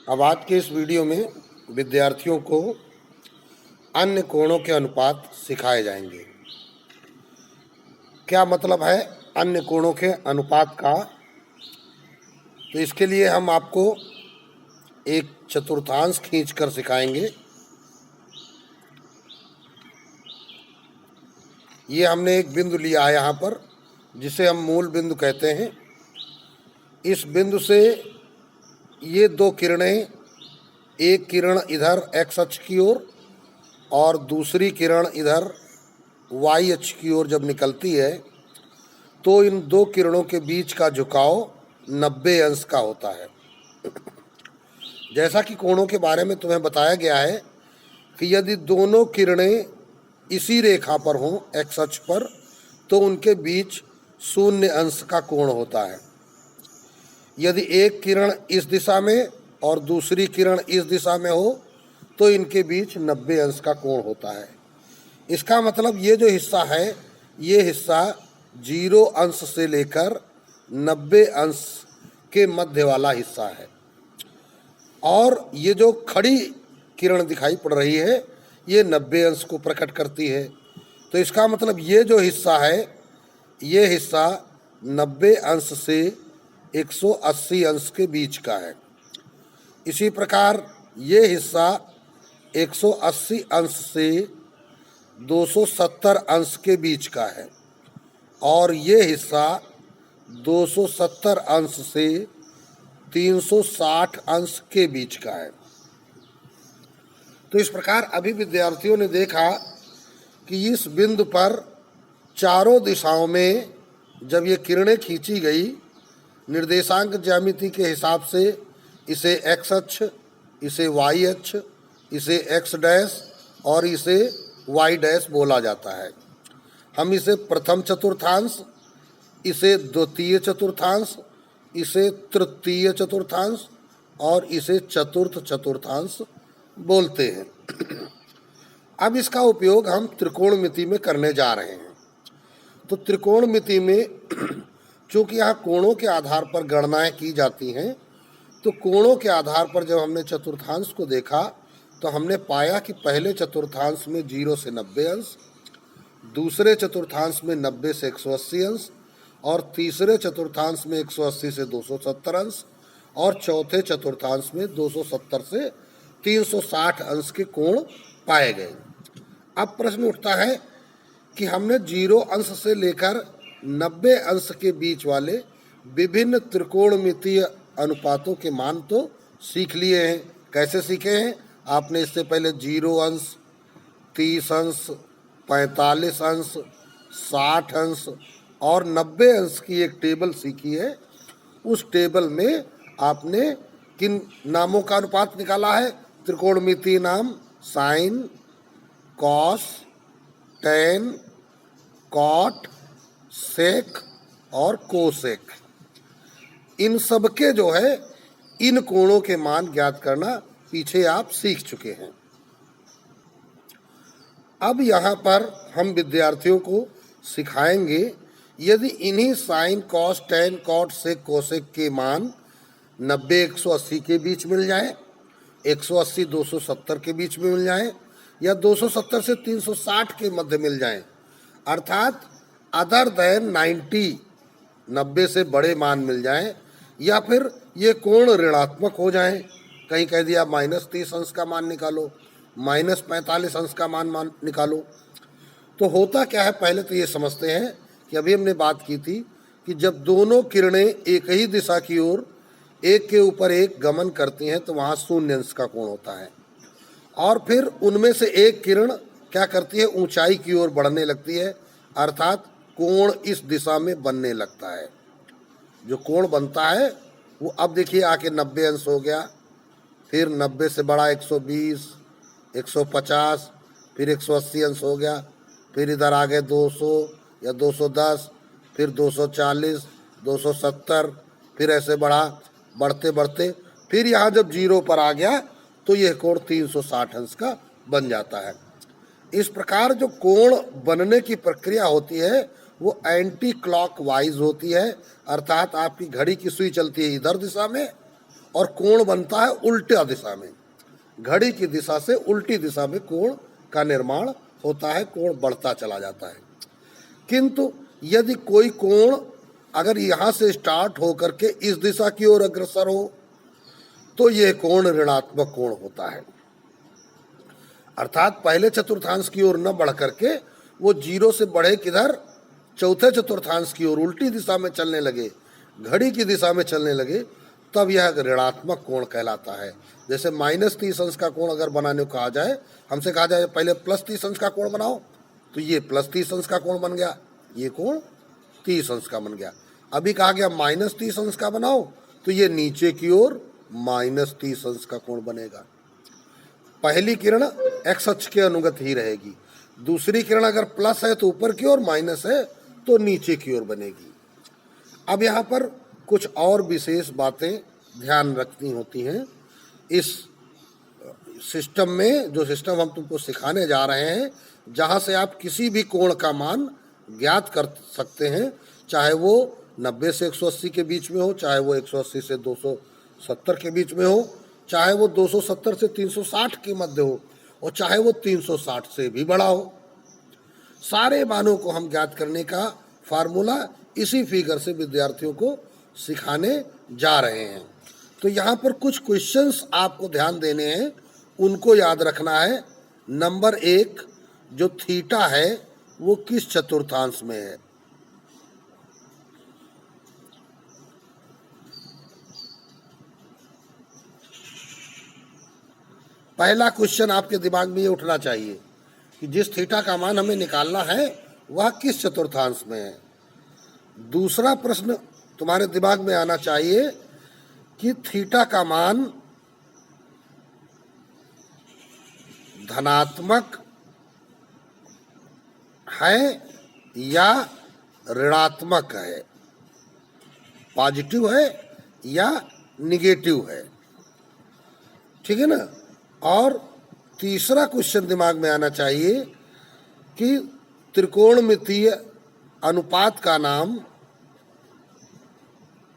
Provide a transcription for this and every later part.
अब आज के इस वीडियो में विद्यार्थियों को अन्य कोणों के अनुपात सिखाए जाएंगे। क्या मतलब है अन्य कोणों के अनुपात का? तो इसके लिए हम आपको एक चतुर्थांश खींचकर सिखाएंगे। ये हमने एक बिंदु लिया है यहाँ पर, जिसे हम मूल बिंदु कहते हैं। इस बिंदु से ये दो किरणें, एक किरण इधर एक्स अक्ष की ओर और दूसरी किरण इधर वाई अक्ष की ओर जब निकलती है तो इन दो किरणों के बीच का झुकाव 90 अंश का होता है। जैसा कि कोणों के बारे में तुम्हें बताया गया है कि यदि दोनों किरणें इसी रेखा पर हों एक्स अक्ष पर, तो उनके बीच 0 अंश का कोण होता है। यदि एक किरण इस दिशा में और दूसरी किरण इस दिशा में हो तो इनके बीच 90 अंश का कोण होता है। इसका मतलब ये जो हिस्सा है, ये हिस्सा 0 अंश से लेकर 90 अंश के मध्य वाला हिस्सा है। और ये जो खड़ी किरण दिखाई पड़ रही है, ये 90 अंश को प्रकट करती है। तो इसका मतलब ये जो हिस्सा है, ये हिस्सा 90 अंश से 180 अंश के बीच का है। इसी प्रकार ये हिस्सा 180 अंश से 270 अंश के बीच का है और ये हिस्सा 270 अंश से 360 अंश के बीच का है। तो इस प्रकार अभी विद्यार्थियों ने देखा कि इस बिंदु पर चारों दिशाओं में जब ये किरणें खींची गई, निर्देशांक ज्यामिति के हिसाब से इसे एक्स अक्ष, इसे वाई अक्ष, इसे एक्स डैश और इसे वाई डैश बोला जाता है। हम इसे प्रथम चतुर्थांश, इसे द्वितीय चतुर्थांश, इसे तृतीय चतुर्थांश और इसे चतुर्थ चतुर्थांश बोलते हैं। अब इसका उपयोग हम त्रिकोणमिति में करने जा रहे हैं। तो त्रिकोणमिति में चूँकि यहाँ कोणों के आधार पर गणनाएं की जाती हैं, तो कोणों के आधार पर जब हमने चतुर्थांश को देखा तो हमने पाया कि पहले चतुर्थांश में 0 से 90 अंश, दूसरे चतुर्थांश में 90 से 180 अंश और तीसरे चतुर्थांश में 180 से 270 अंश और चौथे चतुर्थांश में 270 से 360 अंश के कोण पाए गए। अब प्रश्न उठता है कि हमने 0 अंश से लेकर 90 अंश के बीच वाले विभिन्न त्रिकोणमितीय अनुपातों के मान तो सीख लिए हैं। कैसे सीखे हैं? आपने इससे पहले 0 अंश, 30 अंश, 45 अंश, 60 अंश और 90 अंश की एक टेबल सीखी है। उस टेबल में आपने किन नामों का अनुपात निकाला है? त्रिकोणमितीय नाम साइन, कॉस, टेन, कॉट, सेक और कोसेक। इन सब के जो है इन कोणों के मान ज्ञात करना पीछे आप सीख चुके हैं। अब यहाँ पर हम विद्यार्थियों को सिखाएंगे, यदि इन्हीं साइन, कॉस, टेन, कॉट, सेक, कोसेक के मान 90 180 के बीच मिल जाए, 180 270 के बीच में मिल जाए या 270 से 360 के मध्य मिल जाए, अर्थात अदर देन 90 से बड़े मान मिल जाएं, या फिर ये कोण ऋणात्मक हो जाएं। कहीं कह दिया -30 अंश का मान निकालो, -45 अंश का मान निकालो। तो होता क्या है, पहले तो ये समझते हैं कि अभी हमने बात की थी कि जब दोनों किरणें एक ही दिशा की ओर एक के ऊपर एक गमन करती हैं तो वहाँ 0 अंश का कोण होता है। और फिर उनमें से एक किरण क्या करती है, ऊंचाई की ओर बढ़ने लगती है, अर्थात कोण इस दिशा में बनने लगता है। जो कोण बनता है वो अब देखिए आके 90 अंश हो गया, फिर 90 से बड़ा 120, 150, फिर 180 अंश हो गया, फिर इधर आ गए 200 या 210, फिर 240, 270, फिर ऐसे बढ़ा, बढ़ते बढ़ते फिर यहाँ जब 0 पर आ गया तो यह कोण 360 अंश का बन जाता है। इस प्रकार जो कोण बनने की प्रक्रिया होती है वो एंटी क्लॉकवाइज होती है, अर्थात आपकी घड़ी की सुई चलती है इधर दिशा में और कोण बनता है उल्टा दिशा में। घड़ी की दिशा से उल्टी दिशा में कोण का निर्माण होता है, कोण बढ़ता चला जाता है। किंतु यदि कोई कोण अगर यहाँ से स्टार्ट होकर के इस दिशा की ओर अग्रसर हो तो यह कोण ऋणात्मक कोण होता है। अर्थात पहले चतुर्थांश की ओर न बढ़ करके वो जीरो से बढ़े किधर, चौथे चतुर्थांश की ओर उल्टी दिशा में चलने लगे, घड़ी की दिशा में चलने लगे, तब यह ऋणात्मक कोण कहलाता है। जैसे -30 अंश का कोण अगर बनाने को कहा जाए, हमसे कहा जाए पहले +30 अंश का कोण बनाओ, तो ये +30 अंश का कोण बन गया, ये कोण 30 अंश का बन गया। अभी कहा गया -30 अंश का बनाओ, तो ये नीचे की ओर -30 अंश का कोण बनेगा। पहली किरण x अक्ष के अनुगत ही रहेगी, दूसरी किरण अगर प्लस है तो ऊपर की ओर, माइनस है तो नीचे की ओर बनेगी। अब यहाँ पर कुछ और विशेष बातें ध्यान रखनी होती हैं इस सिस्टम में, जो सिस्टम हम तुमको सिखाने जा रहे हैं, जहाँ से आप किसी भी कोण का मान ज्ञात कर सकते हैं, चाहे वो 90 से 180 के बीच में हो, चाहे वो 180 से 270 के बीच में हो, चाहे वो 270 से 360 के मध्य हो, और चाहे वो 360 से भी बड़ा हो। सारे मानों को हम ज्ञात करने का फार्मूला इसी फिगर से विद्यार्थियों को सिखाने जा रहे हैं। तो यहाँ पर कुछ क्वेश्चंस आपको ध्यान देने हैं, उनको याद रखना है। नंबर 1, जो थीटा है वो किस चतुर्थांश में है? पहला क्वेश्चन आपके दिमाग में ये उठना चाहिए कि जिस थीटा का मान हमें निकालना है वह किस चतुर्थांश में है। दूसरा प्रश्न तुम्हारे दिमाग में आना चाहिए कि थीटा का मान धनात्मक है या ऋणात्मक है, पॉजिटिव है या निगेटिव है, ठीक है ना। और तीसरा क्वेश्चन दिमाग में आना चाहिए कि त्रिकोणमितीय अनुपात का नाम,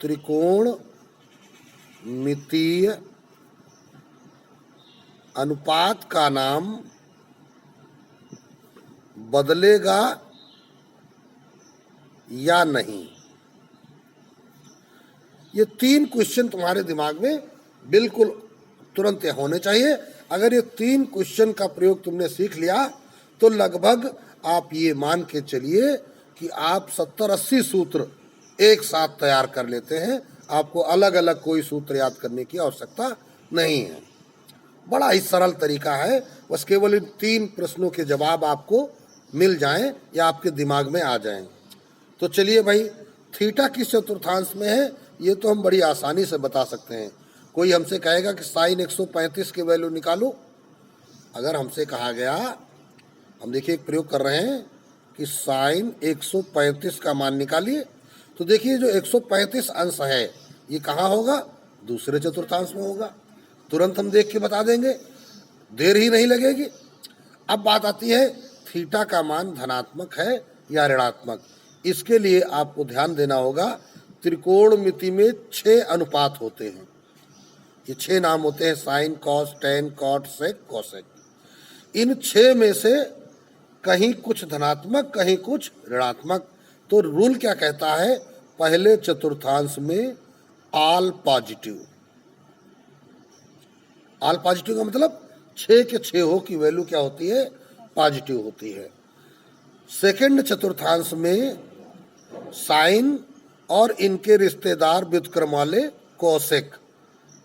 त्रिकोणमितीय अनुपात का नाम बदलेगा या नहीं। ये 3 क्वेश्चन तुम्हारे दिमाग में बिल्कुल तुरंत होने चाहिए। अगर ये 3 क्वेश्चन का प्रयोग तुमने सीख लिया तो लगभग आप ये मान के चलिए कि आप 70-80 सूत्र एक साथ तैयार कर लेते हैं। आपको अलग अलग कोई सूत्र याद करने की आवश्यकता नहीं है। बड़ा ही सरल तरीका है, बस केवल इन 3 प्रश्नों के जवाब आपको मिल जाएं या आपके दिमाग में आ जाएं। तो चलिए भाई, थीटा किस चतुर्थांश में है ये तो हम बड़ी आसानी से बता सकते हैं। कोई हमसे कहेगा कि साइन 135 की वैल्यू निकालो, अगर हमसे कहा गया, हम देखिए एक प्रयोग कर रहे हैं कि साइन 135 का मान निकालिए, तो देखिए जो 135 अंश है ये कहाँ होगा? दूसरे चतुर्थांश में होगा। तुरंत हम देख के बता देंगे, देर ही नहीं लगेगी। अब बात आती है थीटा का मान धनात्मक है या ऋणात्मक। इसके लिए आपको ध्यान देना होगा, त्रिकोणमिति में 6 अनुपात होते हैं। ये 6 नाम होते हैं, साइन, कॉस, टेन, कॉट, सेक, कोसेक। इन 6 में से कहीं कुछ धनात्मक, कहीं कुछ ऋणात्मक। तो रूल क्या कहता है? पहले चतुर्थांश में ऑल पॉजिटिव। ऑल पॉजिटिव का मतलब 6 के 6 हो की वैल्यू क्या होती है? पॉजिटिव होती है। सेकंड चतुर्थांश में साइन और इनके रिश्तेदार व्युत्क्रम वाले कोसेक,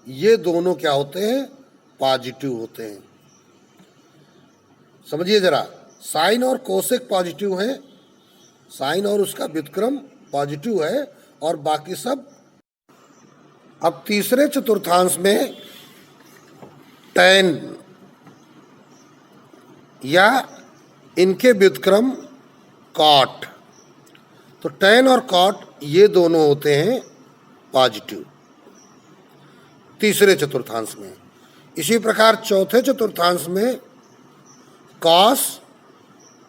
ये दोनों क्या होते हैं? पॉजिटिव होते हैं। समझिए जरा, साइन और कोसेक पॉजिटिव है, साइन और उसका व्युत्क्रम पॉजिटिव है, और बाकी सब। अब तीसरे चतुर्थांश में टेन या इनके व्युत्क्रम कॉट, तो टेन और कॉट ये दोनों होते हैं पॉजिटिव तीसरे चतुर्थांश में। इसी प्रकार चौथे चतुर्थांश में कॉस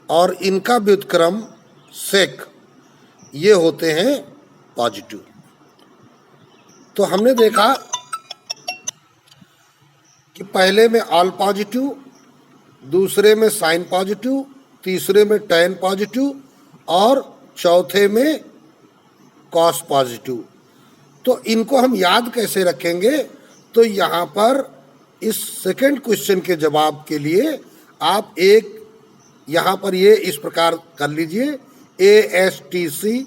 और इनका व्युत्क्रम सेक ये होते हैं पॉजिटिव। तो हमने देखा कि पहले में ऑल पॉजिटिव, दूसरे में साइन पॉजिटिव, तीसरे में टैन पॉजिटिव और चौथे में कॉस पॉजिटिव। तो इनको हम याद कैसे रखेंगे? तो यहाँ पर इस सेकंड क्वेश्चन के जवाब के लिए आप एक यहाँ पर ये इस प्रकार कर लीजिए, ASTC,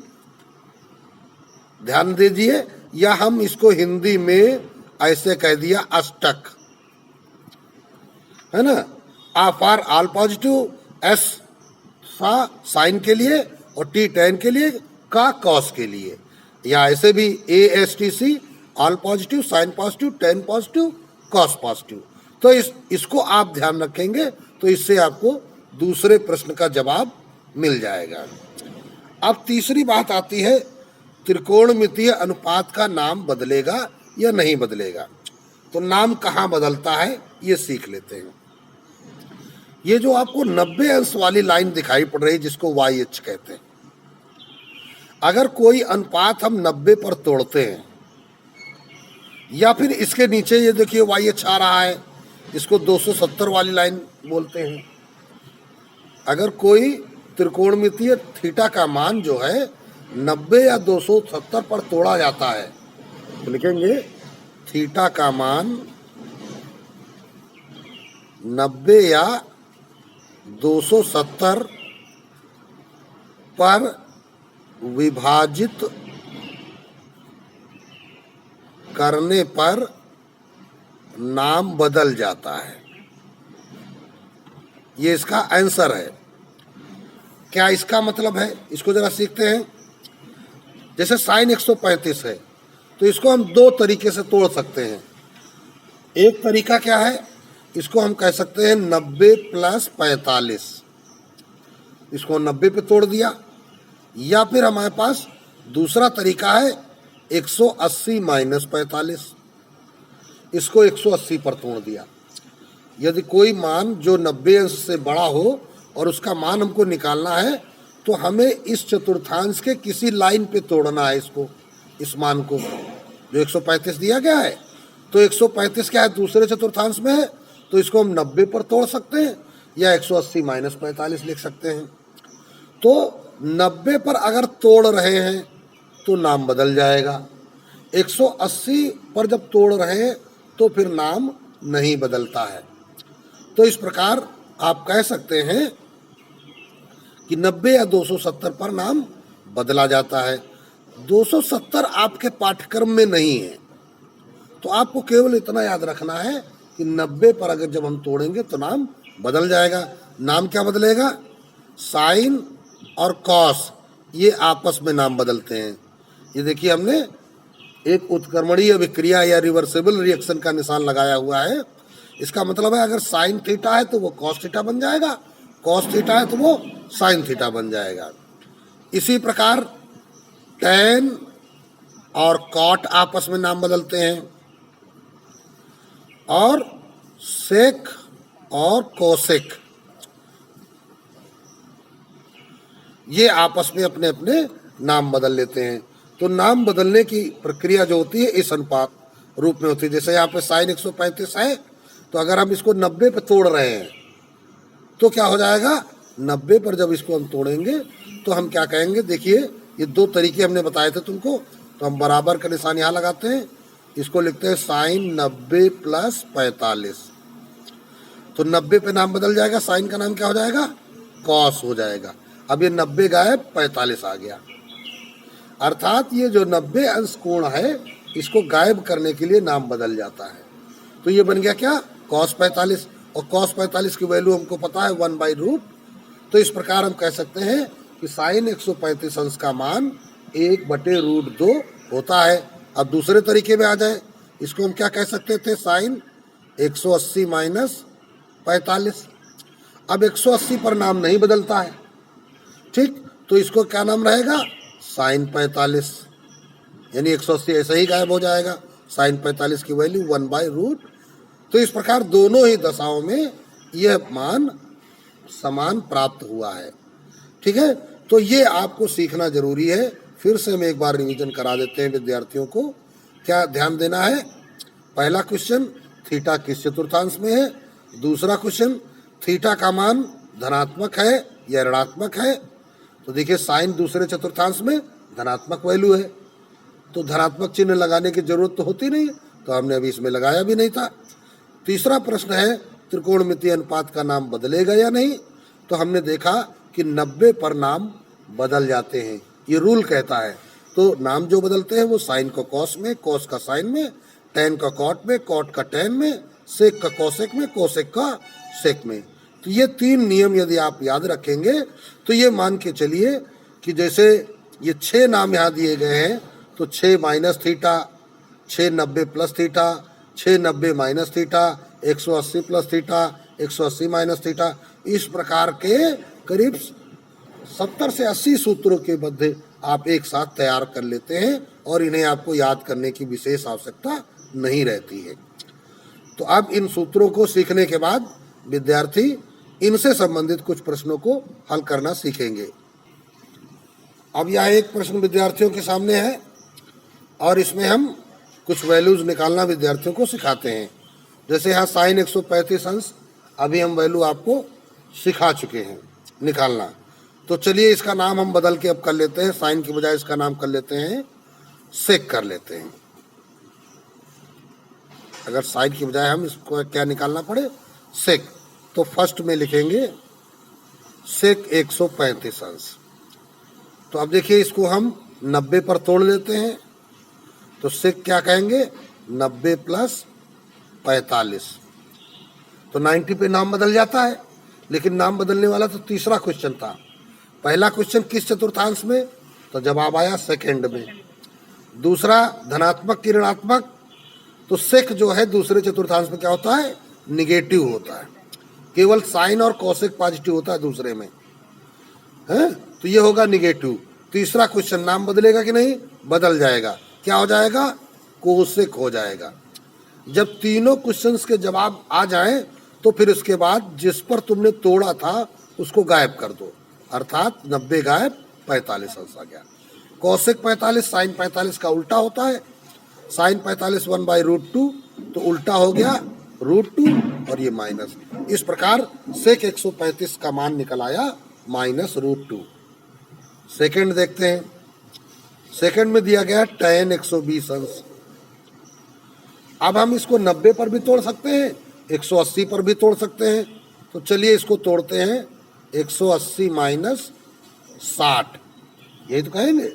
ध्यान दीजिए, या हम इसको हिंदी में ऐसे कह दिया अष्टक, है ना। A for all positive, S sine के लिए और T टैन के लिए, का कॉस के लिए, या ऐसे भी ASTC, all positive, sine positive, tan positive, cos positive. तो इसको आप ध्यान रखेंगे तो इससे आपको दूसरे प्रश्न का जवाब मिल जाएगा। अब तीसरी बात आती है, त्रिकोणमितीय अनुपात का नाम बदलेगा या नहीं बदलेगा। तो नाम कहाँ बदलता है ये सीख लेते हैं। ये जो आपको 90 अंश वाली लाइन दिखाई पड़ रही है जिसको YH कहते हैं, अगर कोई अनुपात हम 90 पर तोड़ते हैं, या फिर इसके नीचे ये देखिए YH आ रहा है, इसको 270 वाली लाइन बोलते हैं। अगर कोई त्रिकोणमितीय थीटा का मान जो है 90 या 270 पर तोड़ा जाता है, तो लिखेंगे थीटा का मान 90 या 270 पर विभाजित करने पर नाम बदल जाता है। ये इसका आंसर है। क्या इसका मतलब है, इसको जरा सीखते हैं। जैसे साइन 135 है तो इसको हम दो तरीके से तोड़ सकते हैं। एक तरीका क्या है, इसको हम कह सकते हैं 90 + 45, इसको 90 पे तोड़ दिया। या फिर हमारे पास दूसरा तरीका है 180 - 45, इसको 180 पर तोड़ दिया। यदि कोई मान जो 90 अंश से बड़ा हो और उसका मान हमको निकालना है तो हमें इस चतुर्थांश के किसी लाइन पे तोड़ना है इसको, इस मान को जो 135 दिया गया है। तो 135 क्या है, दूसरे चतुर्थांश में है, तो इसको हम 90 पर तोड़ सकते हैं या 180 - 45 लिख सकते हैं। तो 90 पर अगर तोड़ रहे हैं तो नाम बदल जाएगा, 180 पर जब तोड़ रहे हैं तो फिर नाम नहीं बदलता है। तो इस प्रकार आप कह सकते हैं कि 90 या 270 पर नाम बदला जाता है। 270 आपके पाठ्यक्रम में नहीं है, तो आपको केवल इतना याद रखना है कि 90 पर अगर जब हम तोड़ेंगे तो नाम बदल जाएगा। नाम क्या बदलेगा, साइन और कॉस ये आपस में नाम बदलते हैं। ये देखिए हमने एक उत्क्रमणीय अभिक्रिया या रिवर्सिबल रिएक्शन का निशान लगाया हुआ है। इसका मतलब है अगर साइन थीटा है तो वो कॉस थीटा बन जाएगा, कॉस थीटा है तो वो साइन थीटा बन जाएगा। इसी प्रकार टैन और कॉट आपस में नाम बदलते हैं, और सेक और कोसेक ये आपस में अपने अपने नाम बदल लेते हैं। तो नाम बदलने की प्रक्रिया जो होती है इस अनुपात रूप में होती है। जैसे यहाँ पे साइन 135 है, तो अगर हम इसको 90 पे तोड़ रहे हैं तो क्या हो जाएगा, 90 पर जब इसको हम तोड़ेंगे तो हम क्या कहेंगे, देखिए ये दो तरीके हमने बताए थे तुमको, तो हम बराबर का निशान यहाँ लगाते हैं, इसको लिखते हैं साइन 90 + 45। तो 90 पे नाम बदल जाएगा, साइन का नाम क्या हो जाएगा, कॉस हो जाएगा। अब ये 90 गायब, 45 आ गया। अर्थात ये जो 90 अंश कोण है इसको गायब करने के लिए नाम बदल जाता है। तो ये बन गया क्या, कॉस 45, और कॉस 45 की वैल्यू हमको पता है 1/√। तो इस प्रकार हम कह सकते हैं कि साइन 135 अंश का मान 1/√2 होता है। अब दूसरे तरीके में आ जाए, इसको हम क्या कह सकते थे, साइन 180 - 45। अब 180 पर नाम नहीं बदलता है, ठीक, तो इसको क्या नाम रहेगा, साइन 45, यानी 180 ऐसे ही गायब हो जाएगा, साइन 45 की वैल्यू 1/√। तो इस प्रकार दोनों ही दशाओं में यह मान समान प्राप्त हुआ है। ठीक है, तो ये आपको सीखना जरूरी है। फिर से हम एक बार रिवीजन करा देते हैं विद्यार्थियों को। क्या ध्यान देना है, पहला क्वेश्चन, थीटा किस चतुर्थांश में है। दूसरा क्वेश्चन, थीटा का मान धनात्मक है या ऋणात्मक है। तो देखिए साइन दूसरे चतुर्थांश में धनात्मक वैल्यू है, तो धनात्मक चिन्ह लगाने की जरूरत तो होती नहीं, तो हमने अभी इसमें लगाया भी नहीं था। तीसरा प्रश्न है, त्रिकोणमितीय अनुपात का नाम बदलेगा या नहीं। तो हमने देखा कि 90 पर नाम बदल जाते हैं, ये रूल कहता है। तो नाम जो बदलते हैं वो साइन को कॉस में, कॉस का साइन में, टैन का कॉट में, कॉट का टैन में, सेक का कोसेक में, कोसेक का सेक में। तो ये 3 नियम यदि आप याद रखेंगे तो ये मान के चलिए कि जैसे ये 6 नाम यहाँ दिए गए हैं, तो 6 minus theta, 6 90 plus theta, 6 90 minus theta, 180 plus theta, 180 minus theta, इस प्रकार के करीब 70 से 80 सूत्रों के मध्य आप एक साथ तैयार कर लेते हैं और इन्हें आपको याद करने की विशेष आवश्यकता नहीं रहती है। तो अब इन सूत्रों को सीखने के बाद विद्यार्थी इनसे संबंधित कुछ प्रश्नों को हल करना सीखेंगे। अब यह एक प्रश्न विद्यार्थियों के सामने है और इसमें हम कुछ वैल्यूज निकालना विद्यार्थियों को सिखाते हैं। जैसे यहाँ साइन 135 अंश अभी हम वैल्यू आपको सिखा चुके हैं निकालना। तो चलिए इसका नाम हम बदल के अब कर लेते हैं, साइन की बजाय इसका नाम कर लेते हैं सेक कर लेते हैं। अगर साइन की बजाय हम इसको क्या निकालना पड़े, सेक, तो फर्स्ट में लिखेंगे सेक 135 अंश। तो अब देखिए इसको हम 90 पर तोड़ लेते हैं, तो सेक क्या कहेंगे 90 प्लस 45। तो 90 पे नाम बदल जाता है, लेकिन नाम बदलने वाला तो तीसरा क्वेश्चन था। पहला क्वेश्चन किस चतुर्थांश में, तो जवाब आया सेकंड में। दूसरा धनात्मक की ऋणात्मक, तो सेक जो है दूसरे चतुर्थांश में क्या होता है, निगेटिव होता है। केवल साइन और कोसेक पॉजिटिव होता है दूसरे में, है, तो ये होगा निगेटिव। तीसरा क्वेश्चन नाम बदलेगा कि नहीं, बदल जाएगा, क्या हो जाएगा, कोसेक हो जाएगा। जब तीनों क्वेश्चंस के जवाब आ जाएं तो फिर उसके बाद जिस पर तुमने तोड़ा था उसको गायब कर दो, अर्थात 90 गायब 45 अंश आ गया। कोसेक 45 साइन 45 का उल्टा होता है, साइन 45 1/√2, तो उल्टा हो गया √2 और ये माइनस। इस प्रकार सेक 135 का मान निकल आया -√2। सेकंड देखते हैं, सेकंड में दिया गया tan 120 अंश। अब हम इसको 90 पर भी तोड़ सकते हैं, 180 पर भी तोड़ सकते हैं। तो चलिए इसको तोड़ते हैं, 180 माइनस 60, यही तो कहेंगे।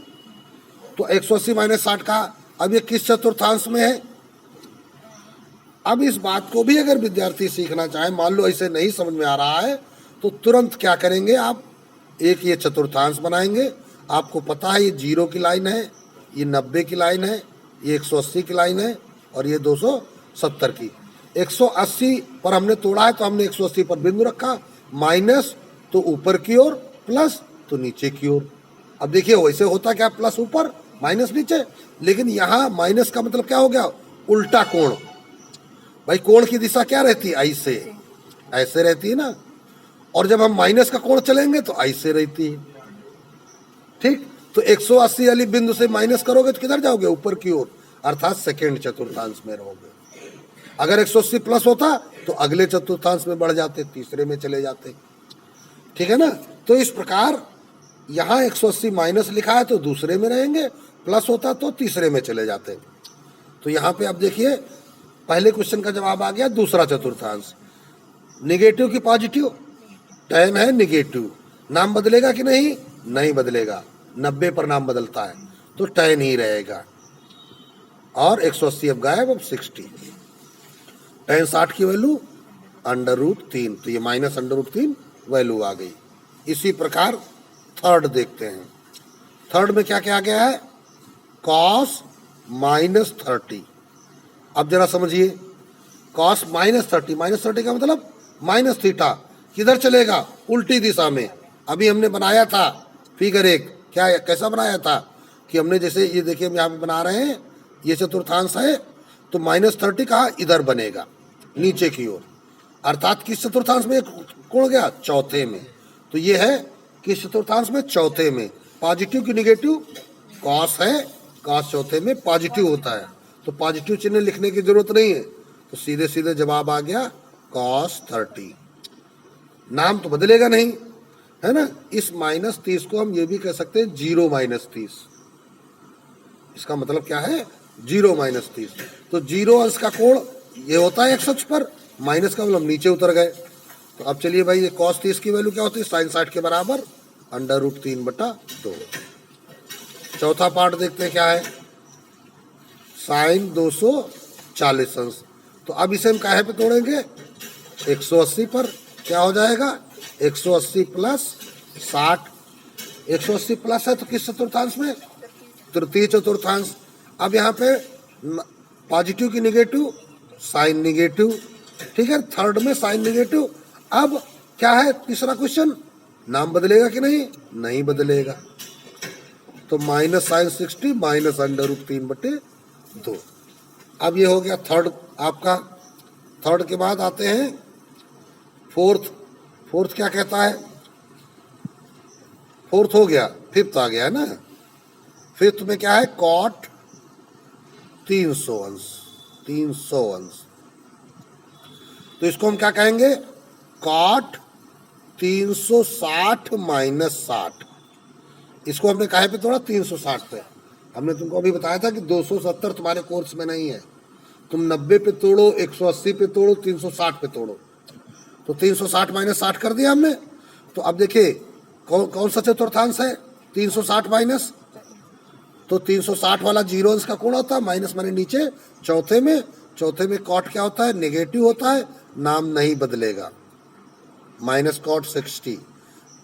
तो 180 माइनस 60 का अब ये किस चतुर्थांश में है। अब इस बात को भी अगर विद्यार्थी सीखना चाहे, मान लो ऐसे नहीं समझ में आ रहा है, तो तुरंत क्या करेंगे आप, एक ये चतुर्थांश बनाएंगे। आपको पता है ये 0 की लाइन है, ये 90 की लाइन है, ये 180 की लाइन है और ये 270 की। 180 पर हमने तोड़ा है तो हमने 180 पर बिंदु रखा, माइनस तो ऊपर की ओर, प्लस तो नीचे की ओर। अब देखिए वैसे होता क्या, प्लस ऊपर माइनस नीचे, लेकिन यहाँ माइनस का मतलब क्या हो गया, उल्टा कोण। भाई कोण की दिशा क्या रहती है, ऐसे, ऐसे रहती है ना, और जब हम माइनस का कोण चलेंगे तो ऐसे रहती है, ठीक। तो 180 वाली बिंदु से माइनस करोगे तो किधर जाओगे, ऊपर की ओर, अर्थात सेकेंड चतुर्थांश में रहोगे। अगर 180 प्लस होता तो अगले चतुर्थांश में बढ़ जाते, तीसरे में चले जाते, ठीक है ना। तो इस प्रकार यहाँ 180 माइनस लिखा है तो दूसरे में रहेंगे, प्लस होता तो तीसरे में चले जाते। तो यहाँ पे आप देखिए पहले क्वेश्चन का जवाब आ गया दूसरा चतुर्थांश। निगेटिव की पॉजिटिव, टैन है निगेटिव, नाम बदलेगा कि नहीं, नहीं बदलेगा, 90 पर नाम बदलता है तो टैन ही रहेगा। और 180 अब गायब, अब 60। टैन 60 की वैल्यू √3, तो ये माइनस √3 वैल्यू आ गई। इसी प्रकार थर्ड देखते हैं। थर्ड में क्या क्या आ गया है, cos -30। अब जरा समझिए, cos -30 का मतलब माइनस थीटा किधर चलेगा, उल्टी दिशा में। अभी हमने बनाया था फिगर 1, क्या कैसा बनाया था कि हमने जैसे ये देखिए हम यहाँ पे बना रहे हैं, ये चतुर्थांश है तो -30 कहाँ इधर बनेगा नीचे की ओर, अर्थात किस चतुर्थांश में कोण गया, चौथे में। तो ये है किस चतुर्थांश में, चौथे में। पॉजिटिव की निगेटिव, कॉस है, कॉस चौथे में पॉजिटिव होता है, तो पॉजिटिव चिन्ह लिखने की जरूरत नहीं है। तो सीधे सीधे जवाब आ गया cos 30। नाम तो बदलेगा नहीं, है ना। इस -30 को हम ये भी कह सकते हैं 0 - 30। इसका मतलब क्या है, 0 - 30। तो 0 अंश का कोण ये होता है x अक्ष पर, माइनस का मतलब नीचे उतर गए। तो अब चलिए भाई, ये cos 30 की वैल्यू क्या होती है, sin 60 के बराबर √3/2। चौथा पार्ट देखते हैं क्या है, sin 240 अंश। तो अब इसे हम काहे पे तोड़ेंगे, 180 पर। क्या हो जाएगा, 180 प्लस 60। 180 प्लस है तो किस चतुर्थांश में, तृतीय चतुर्थांश। अब यहाँ पे पॉजिटिव की निगेटिव, साइन निगेटिव, ठीक है। थर्ड में साइन निगेटिव। अब क्या है तीसरा क्वेश्चन, नाम बदलेगा कि नहीं, नहीं बदलेगा। तो -sin 60 माइनस √3/2। अब ये हो गया थर्ड आपका। थर्ड के बाद आते हैं फोर्थ। फोर्थ क्या कहता है, फोर्थ हो गया, फिफ्थ आ गया है ना। फिफ्थ में क्या है, cot 300 अंश। 300 अंश, तो इसको हम क्या कहेंगे, cot 360 माइनस 60। इसको हमने काहे पे तोड़ा, 360 पे। हमने तुमको अभी बताया था कि 270 तुम्हारे कोर्स में नहीं है, तुम 90 पे तोड़ो, 180 पे तोड़ो, 360 पे तोड़ो। तो 360 माइनस 60 कर दिया हमने। तो अब देखिए कौन सा चतुर्थांश है, 360 माइनस। तो 360 वाला 0 अंश का कोण होता है, माइनस माने नीचे। चौथे में cot क्या होता है, नेगेटिव होता है, नाम नहीं बदलेगा, -cot 60।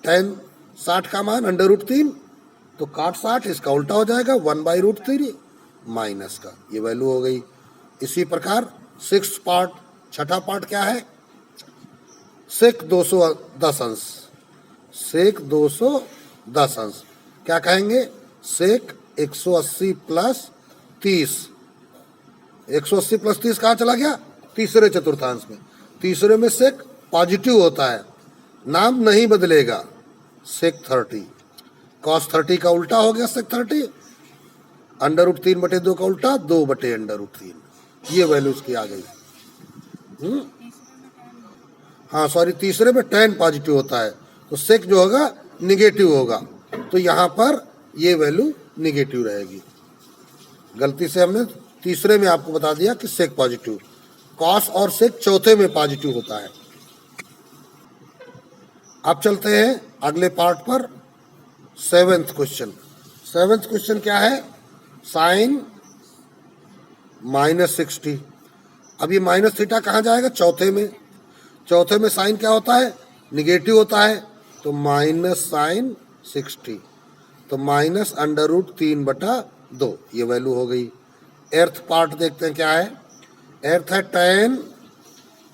tan 60 का मान √3, तो cot 60 इसका उल्टा हो जाएगा 1/√3 माइनस का, ये वैल्यू हो गई। इसी प्रकार सिक्स्थ पार्ट, छठा पार्ट क्या है, sec 210 अंश। sec 210 अंश क्या कहेंगे, sec 180 प्लस 30। 180 प्लस 30 कहाँ चला गया, तीसरे चतुर्थांश में। तीसरे में sec पॉजिटिव होता है, नाम नहीं बदलेगा, sec 30। cos 30 का उल्टा हो गया sec 30, √3/2 का उल्टा 2/√3। ये वैल्यू उसकी आ गई। हाँ सॉरी, तीसरे में tan पॉजिटिव होता है, तो sec जो होगा निगेटिव होगा, तो यहाँ पर ये वैल्यू निगेटिव रहेगी। गलती से हमने तीसरे में आपको बता दिया कि sec पॉजिटिव। cos और sec चौथे में पॉजिटिव होता है। अब चलते हैं अगले पार्ट पर, सेवेंथ क्वेश्चन। सेवेंथ क्वेश्चन क्या है, साइन -60। अब ये -θ कहाँ जाएगा, चौथे में। चौथे में साइन क्या होता है, निगेटिव होता है, तो -sin 60, तो -√3/2, ये वैल्यू हो गई। एर्थ पार्ट देखते हैं क्या है, एर्थ है tan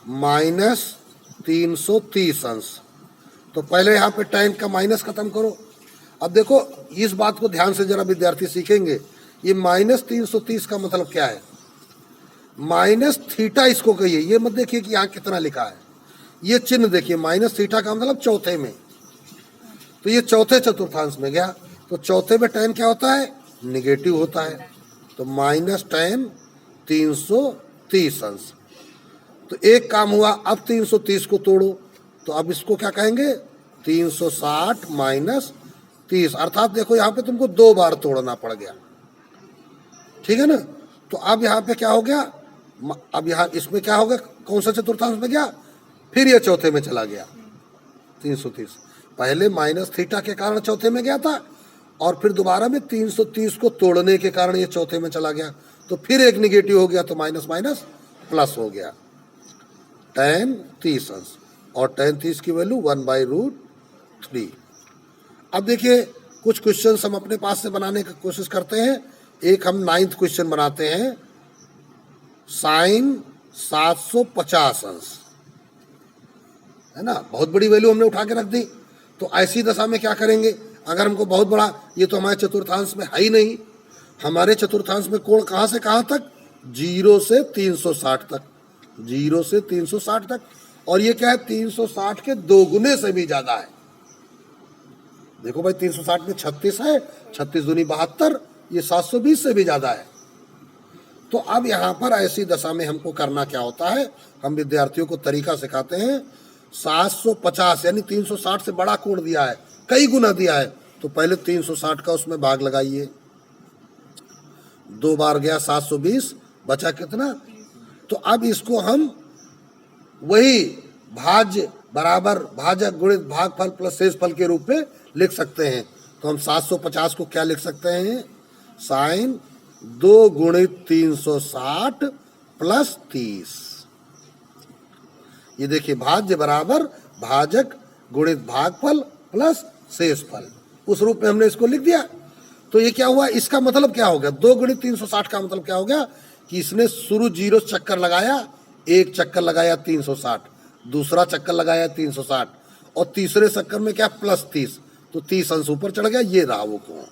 -330 अंश। तो पहले यहाँ पे tan का माइनस खत्म करो। अब देखो इस बात को ध्यान से जरा विद्यार्थी सीखेंगे, ये -330 का मतलब क्या है, -θ इसको कहिए। ये मत देखिए कि यहाँ कितना लिखा है, ये चिन्ह देखिए, -θ का मतलब चौथे में। तो ये चौथे चतुर्थांश में गया, तो चौथे में tan क्या होता है, निगेटिव होता है, तो -tan 330 अंश। तो एक काम हुआ, अब 330 को तोड़ो, तो अब इसको क्या कहेंगे, 360 माइनस 30। अर्थात देखो यहाँ पे तुमको 2 बार तोड़ना पड़ गया, ठीक है ना। तो अब यहाँ पे क्या हो गया, अब यहाँ इसमें क्या होगा, कौन सा चतुर्थांश में गया, फिर ये चौथे में चला गया 330। पहले -θ के कारण चौथे में गया था, और फिर दोबारा में 330 को तोड़ने के कारण ये चौथे में चला गया, तो फिर एक निगेटिव हो गया, तो माइनस माइनस प्लस हो गया, tan 30 अंश। और tan 30 की वैल्यू 1/√3। अब देखिए कुछ क्वेश्चन हम अपने पास से बनाने की कोशिश करते हैं। एक हम 9th क्वेश्चन बनाते हैं, साइन 750 अंश, है ना। बहुत बड़ी वैल्यू हमने उठा के रख दी। तो ऐसी दशा में क्या करेंगे, अगर हमको बहुत बड़ा, ये तो हमारे चतुर्थांश में है ही नहीं, हमारे चतुर्थांश में कोण कहाँ से कहाँ तक, 0 से 360 तक, 0 से 360 तक। और ये क्या है, 360 के 2 गुने से भी ज्यादा है। देखो भाई 360 में 36 है, 36 दूनी 72, ये 720 से भी ज्यादा है। तो अब यहाँ पर ऐसी दशा में हमको करना क्या होता है, हम विद्यार्थियों को तरीका सिखाते हैं। 750 यानी 360 से बड़ा कोण दिया है, कई गुना दिया है, तो पहले 360 का उसमें भाग लगाइए। 2 बार गया 720, बचा कितना? तो अब इसको हम वही भाज्य बराबर भाजक गुणित भागफल प्लस शेषफल के रूप में लिख सकते हैं। तो हम 750 को क्या लिख सकते हैं? साइन 2 गुणित 360 प्लस 30। ये देखिए, भाज्य बराबर भाजक गुणित भागफल प्लस शेषफल, उस रूप में हमने इसको लिख दिया। तो ये क्या हुआ, इसका मतलब क्या हो गया? 2 गुणित 360 का मतलब क्या हो गया कि इसने शुरू 0 चक्कर लगाया, एक चक्कर लगाया 360, दूसरा चक्कर लगाया 360, और तीसरे चक्कर में क्या प्लस 30, तो 30 अंश ऊपर चढ़ गया। ये रहा वो कोण,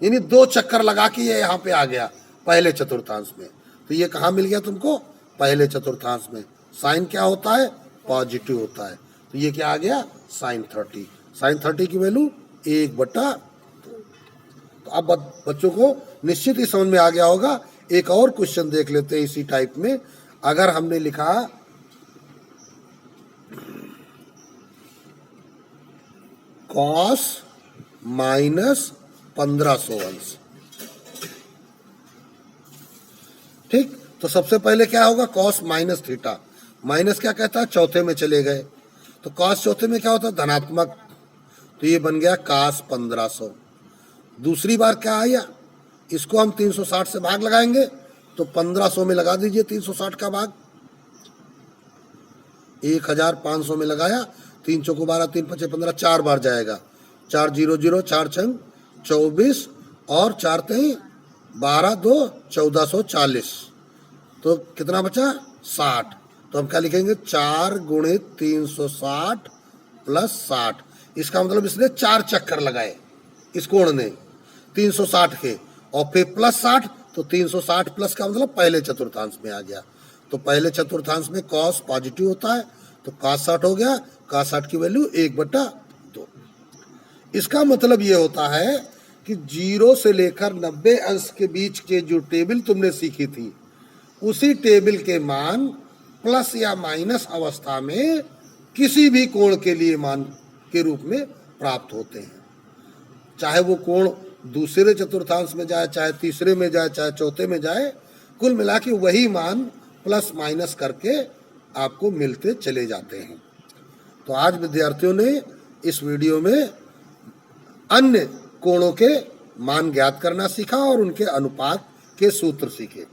यानी 2 चक्कर लगा के ये यहाँ पे आ गया पहले चतुर्थांश में। तो ये कहाँ मिल गया तुमको? पहले चतुर्थांश में। साइन क्या होता है? पॉजिटिव होता है। तो ये क्या आ गया? साइन 30। साइन 30 की वैल्यू 1/2। तो अब बच्चों को निश्चित ही समझ में आ गया होगा। एक और क्वेश्चन देख लेते हैं इसी टाइप में। अगर हमने लिखा कॉस माइनस 1500 अंश, ठीक, तो सबसे पहले क्या होगा? कॉस माइनस थीटा, माइनस क्या कहता है? चौथे में चले गए, तो कॉस चौथे में क्या होता है? धनात्मक, तो ये बन गया कास 1500। दूसरी बार क्या आया? इसको हम 360 से भाग लगाएंगे, तो 1500 में लगा दीजिए 360 का भाग, 1500 में लगाया, 3 चौको 12, 3 पचे 15, 4 बार जाएगा, 4 0 0, 4 छंग 24 और 4 तेई 12, 2 1440, तो कितना बचा? 60। तो हम क्या लिखेंगे? 4 गुणित 360 प्लस 60। इसका मतलब इसने 4 चक्कर लगाए इस कोण ने 360 के, और फिर प्लस 60, तो 360 प्लस का मतलब पहले चतुर्थांश में आ गया। तो पहले चतुर्थांश में कॉस पॉजिटिव होता है, तो cos 60 हो गया। cos 60 की वैल्यू 1/2। इसका मतलब ये होता है कि 0 से लेकर 90 अंश के बीच के जो टेबल तुमने सीखी थी, उसी टेबल के मान प्लस या माइनस अवस्था में किसी भी कोण के लिए मान के रूप में प्राप्त होते हैं। चाहे वो कोण दूसरे चतुर्थांश में जाए, चाहे तीसरे में जाए, चाहे चौथे में जाए, कुल मिला के वही मान प्लस माइनस करके आपको मिलते चले जाते हैं। तो आज विद्यार्थियों ने इस वीडियो में अन्य कोणों के मान ज्ञात करना सीखा और उनके अनुपात के सूत्र सीखे।